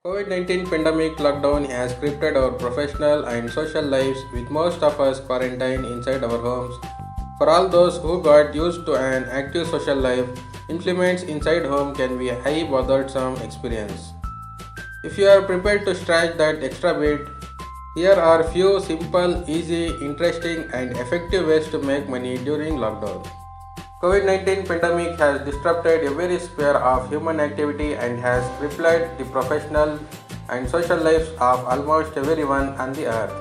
COVID-19 pandemic lockdown has scripted our professional and social lives with most of us quarantined inside our homes. For all those who got used to an active social life, implements inside home can be a high bothersome experience. If you are prepared to stretch that extra bit, here are few simple, easy, interesting and effective ways to make money during lockdown. COVID-19 pandemic has disrupted every sphere of human activity and has crippled the professional and social lives of almost everyone on the earth.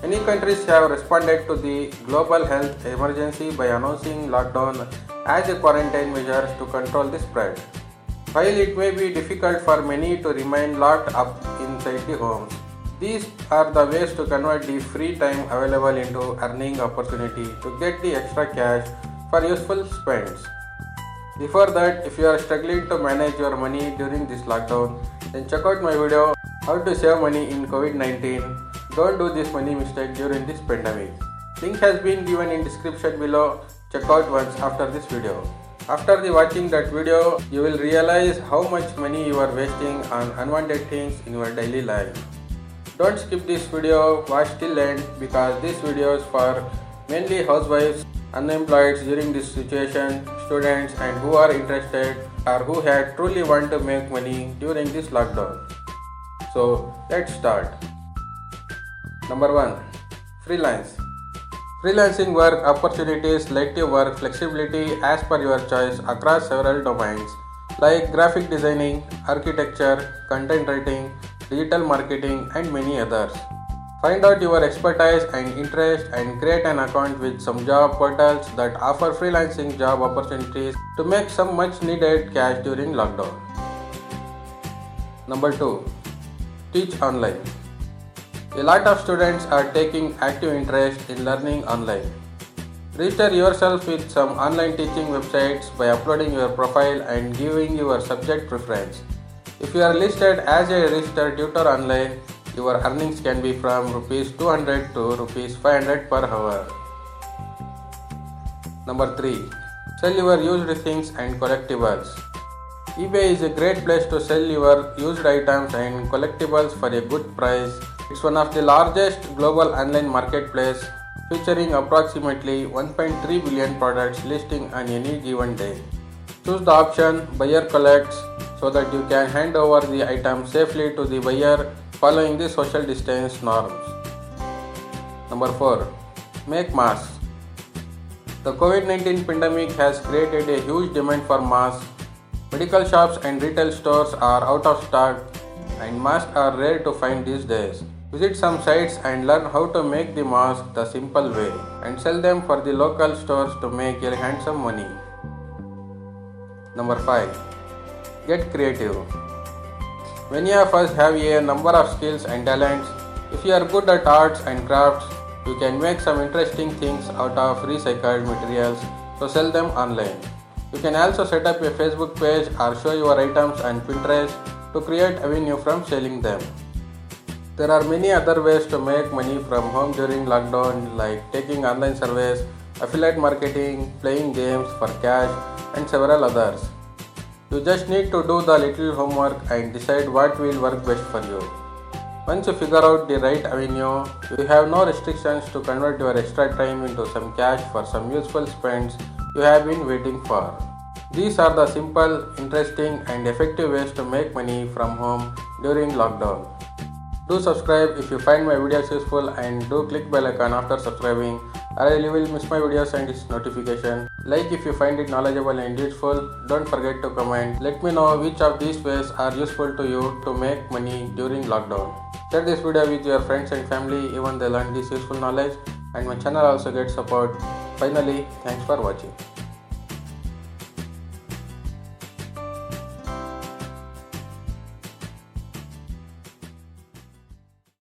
Many countries have responded to the global health emergency by announcing lockdown as a quarantine measures to control the spread. While it may be difficult for many to remain locked up inside the homes, these are the ways to convert the free time available into earning opportunity to get the extra cash for useful spends. Before that, if you are struggling to manage your money during this lockdown, then check out my video how to save money in COVID-19. Don't do this money mistake during this pandemic. Link has been given in description below. Check out once after this video. After watching that video, you will realize how much money you are wasting on unwanted things in your daily life. Don't skip this video, watch till end because this video is for mainly housewives, unemployed during this situation, students and who are interested or who had truly want to make money during this lockdown. So let's start. Number 1. Freelance. Freelancing work opportunities let you work flexibility as per your choice across several domains like graphic designing, architecture, content writing, digital marketing and many others. Find out your expertise and interest and create an account with some job portals that offer freelancing job opportunities to make some much needed cash during lockdown. Number 2. Teach online. A lot of students are taking active interest in learning online. Register yourself with some online teaching websites by uploading your profile and giving your subject preference. If you are listed as a registered tutor online, your earnings can be from Rs 200 to Rs 500 per hour. Number 3. Sell your used things and collectibles. eBay is a great place to sell your used items and collectibles for a good price. It's one of the largest global online marketplace featuring approximately 1.3 billion products listing on any given day. Choose the option Buyer Collects so that you can hand over the item safely to the buyer following the social distance norms. Number 4. Make masks. The COVID-19 pandemic has created a huge demand for masks. Medical shops and retail stores are out of stock and masks are rare to find these days. Visit some sites and learn how to make the mask the simple way and sell them for the local stores to make your handsome money. Number 5. Get creative. Many of us have a number of skills and talents. If you are good at arts and crafts, you can make some interesting things out of recycled materials to sell them online. You can also set up a Facebook page or show your items on Pinterest to create revenue from selling them. There are many other ways to make money from home during lockdown like taking online surveys, affiliate marketing, playing games for cash and several others. You just need to do the little homework and decide what will work best for you. Once you figure out the right avenue, you have no restrictions to convert your extra time into some cash for some useful spends you have been waiting for. These are the simple, interesting and effective ways to make money from home during lockdown. Do subscribe if you find my videos useful and do click bell icon after subscribing or you will miss my videos and its notification. Like if you find it knowledgeable and useful. Don't forget to comment. Let me know which of these ways are useful to you to make money during lockdown. Share this video with your friends and family even they learn this useful knowledge and my channel also gets support. Finally, thanks for watching.